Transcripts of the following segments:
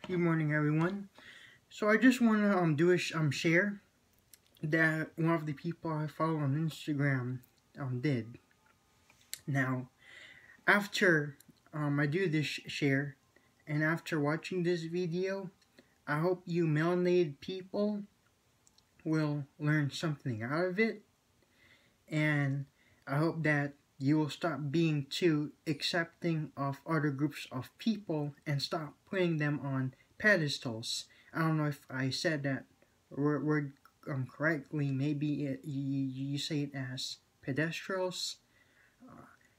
Good morning, everyone. So I just want to do a share that one of the people I follow on Instagram did. Now, after I do this share, and after watching this video, I hope you melanated people will learn something out of it, and I hope that you will stop being too accepting of other groups of people and stop putting them on pedestals. I don't know if I said that word correctly. Maybe you say it as pedestrians.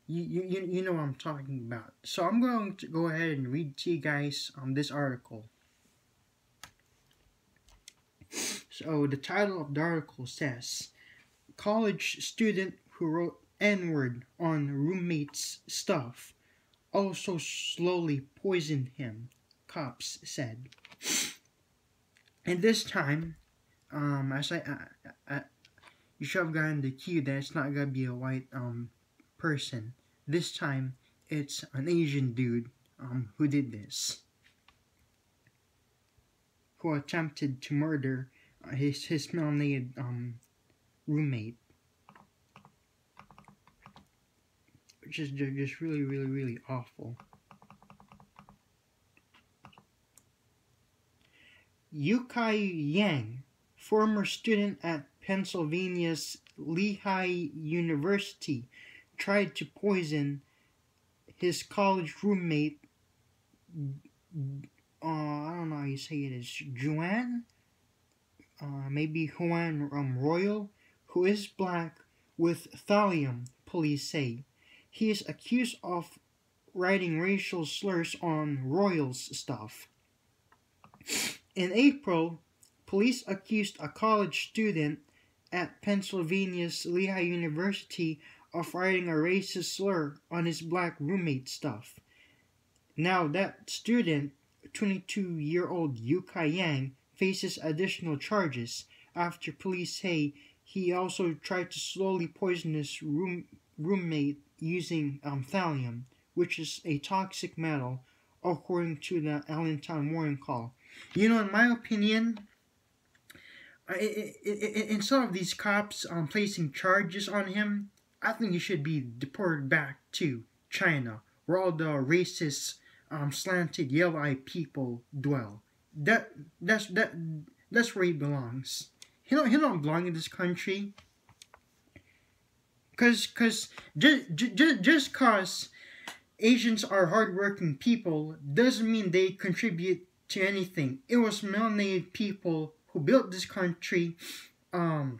You know what I'm talking about. So I'm going to go ahead and read to you guys this article. So the title of the article says, "College student who wrote N-word on roommate's stuff also slowly poisoned him," cops said. And this time, as you should have gotten the cue that it's not gonna be a white person. This time, it's an Asian dude who did this, who attempted to murder his melanated roommate, which is just really awful. Yukai Yang, former student at Pennsylvania's Lehigh University, tried to poison his college roommate, I don't know how you say it is, Juan? Maybe Juan Royal, who is black, with thallium, police say. He is accused of writing racial slurs on Royal's stuff. In April, police accused a college student at Pennsylvania's Lehigh University of writing a racist slur on his black roommate stuff. Now that student, 22-year-old Yukai Yang, faces additional charges after police say he also tried to slowly poison his roommate using thallium, which is a toxic metal, according to the Allentown Morning Call. You know, in my opinion, instead of these cops placing charges on him, I think he should be deported back to China, where all the racist, slanted, yellow-eyed people dwell. That's where he belongs. He don't belong in this country. Cause just cause Asians are hardworking people doesn't mean they contribute to anything. It was melanated people who built this country off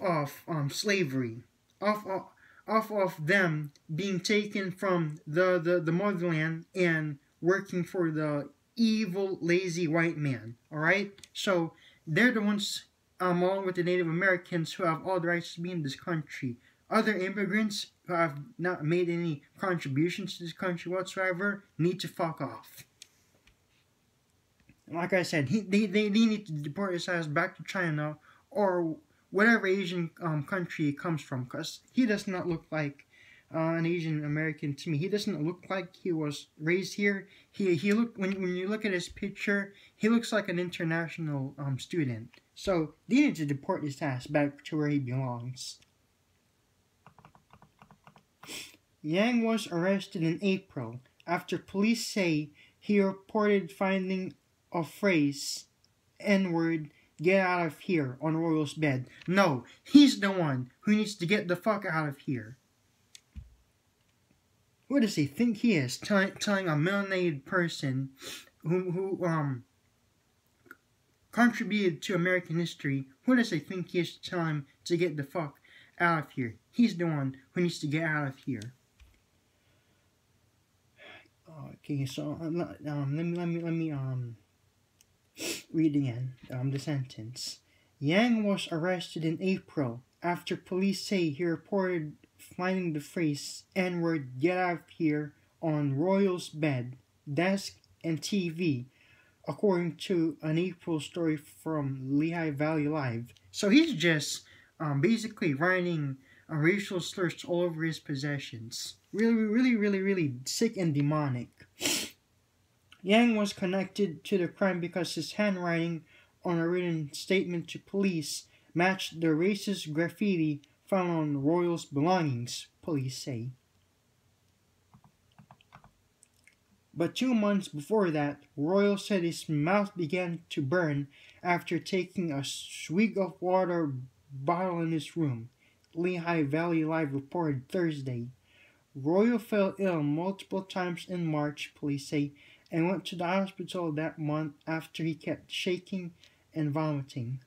of slavery, off of them being taken from the motherland and working for the evil, lazy white man. Alright? So they're the ones, along with the Native Americans, who have all the rights to be in this country. Other immigrants who have not made any contributions to this country whatsoever need to fuck off. Like I said, they need to deport his ass back to China or whatever Asian country he comes from, because he does not look like an Asian American to me. He doesn't look like he was raised here. He look when you look at his picture, he looks like an international student. So they need to deport his ass back to where he belongs. Yang was arrested in April after police say he reported finding a phrase, N-word, "get out of here," on Royal's bed. No, he's the one who needs to get the fuck out of here. What does he think he is? Telling a melanated person who contributed to American history, what does he think he is to tell him to get the fuck out of here? He's the one who needs to get out of here. Okay, so let me read again the sentence. Yang was arrested in April after police say he reported finding the phrase N-word, "get out of here" on Royal's bed, desk, and TV, according to an April story from Lehigh Valley Live. So he's just basically writing racial slurs all over his possessions. Really sick and demonic. Yang was connected to the crime because his handwriting on a written statement to police matched the racist graffiti found on Royal's belongings, police say. But 2 months before that, Royal said his mouth began to burn after taking a swig of water bottle in his room, Lehigh Valley Live reported Thursday. Royal fell ill multiple times in March, police say, and went to the hospital that month after he kept shaking and vomiting.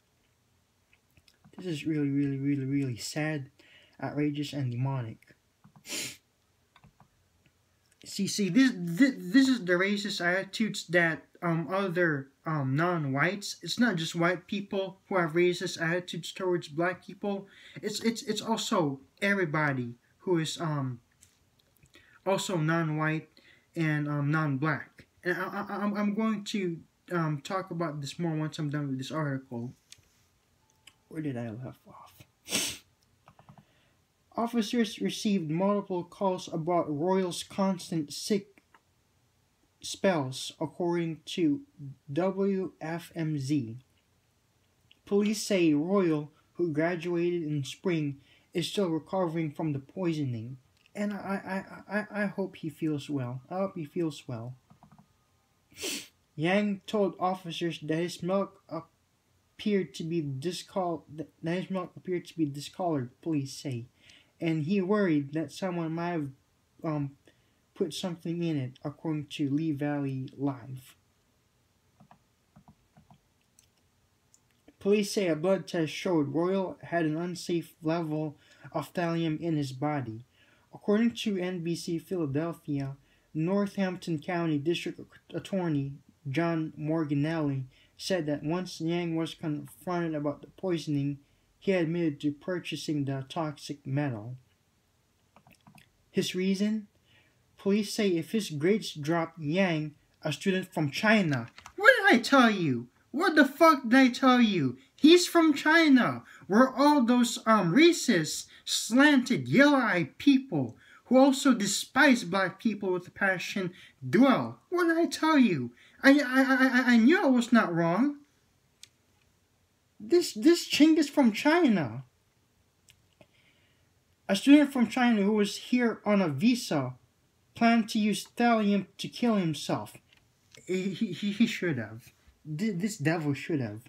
This is really, really, really, really sad, outrageous, and demonic. See, this is the racist attitudes that other non-whites. It's not just white people who have racist attitudes towards black people. It's also everybody who is also non-white and non-black. And I'm going to talk about this more once I'm done with this article. Where did I left off? Officers received multiple calls about Royal's constant sick spells, according to WFMZ. Police say Royal, who graduated in spring, is still recovering from the poisoning. And I hope he feels well. I hope he feels well. Yang told officers that his milk appeared to be discolored, police say, and he worried that someone might have put something in it, according to Lehigh Valley Live. Police say a blood test showed Royal had an unsafe level of thallium in his body. According to NBC Philadelphia, Northampton County District Attorney John Morganelli said that once Yang was confronted about the poisoning, he admitted to purchasing the toxic metal. His reason? Police say if his grades dropped, Yang, a student from China. What did I tell you? What the fuck did I tell you? He's from China, where all those racist, slanted, yellow-eyed people who also despise black people with a passion dwell. What did I tell you? I knew I was not wrong. This ching is from China. A student from China who was here on a visa planned to use thallium to kill himself. He should have. This devil should have.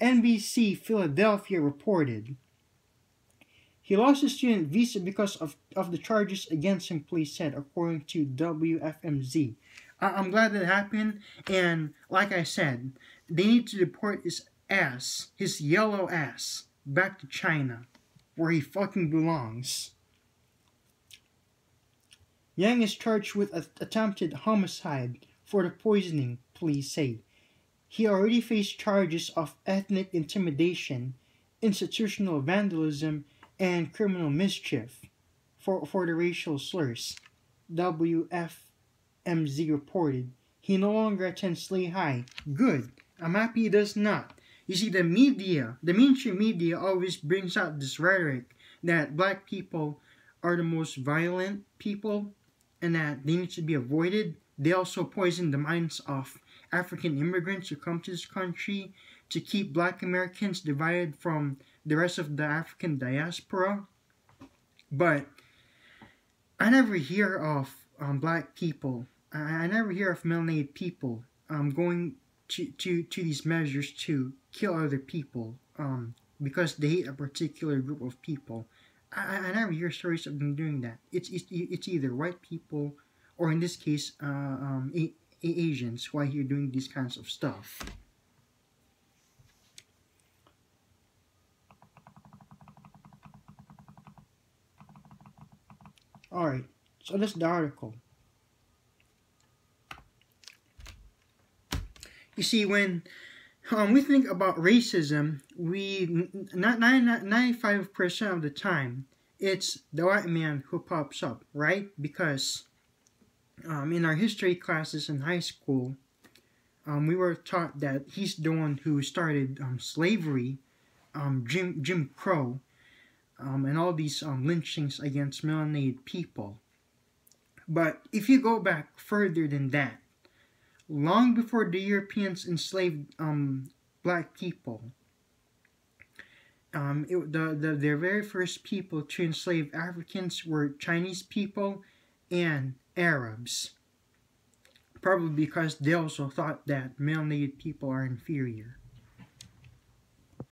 NBC Philadelphia reported. He lost his student visa because of the charges against him, police said, according to WFMZ. I'm glad that happened, and like I said, they need to deport his ass, his yellow ass, back to China, where he fucking belongs. Yang is charged with attempted homicide for the poisoning, police say. He already faced charges of ethnic intimidation, institutional vandalism, and criminal mischief for the racial slurs. WFMZ reported. He no longer attends Lehigh. Good. I'm happy he does not. You see, the mainstream media always brings out this rhetoric that black people are the most violent people and that they need to be avoided. They also poison the minds of African immigrants who come to this country to keep black Americans divided from the rest of the African diaspora. But I never hear of black people. I never hear of melanated people going to these measures to kill other people because they hate a particular group of people. I never hear stories of them doing that. It's either white people or, in this case, Asians who I hear doing these kinds of stuff. Alright, so that's the article. You see, when we think about racism, 95% of the time, it's the white man who pops up, right? Because in our history classes in high school, we were taught that he's the one who started slavery, Jim Crow, and all these lynchings against melanated people. But if you go back further than that, long before the Europeans enslaved black people. The very first people to enslave Africans were Chinese people and Arabs, probably because they also thought that melanated people are inferior.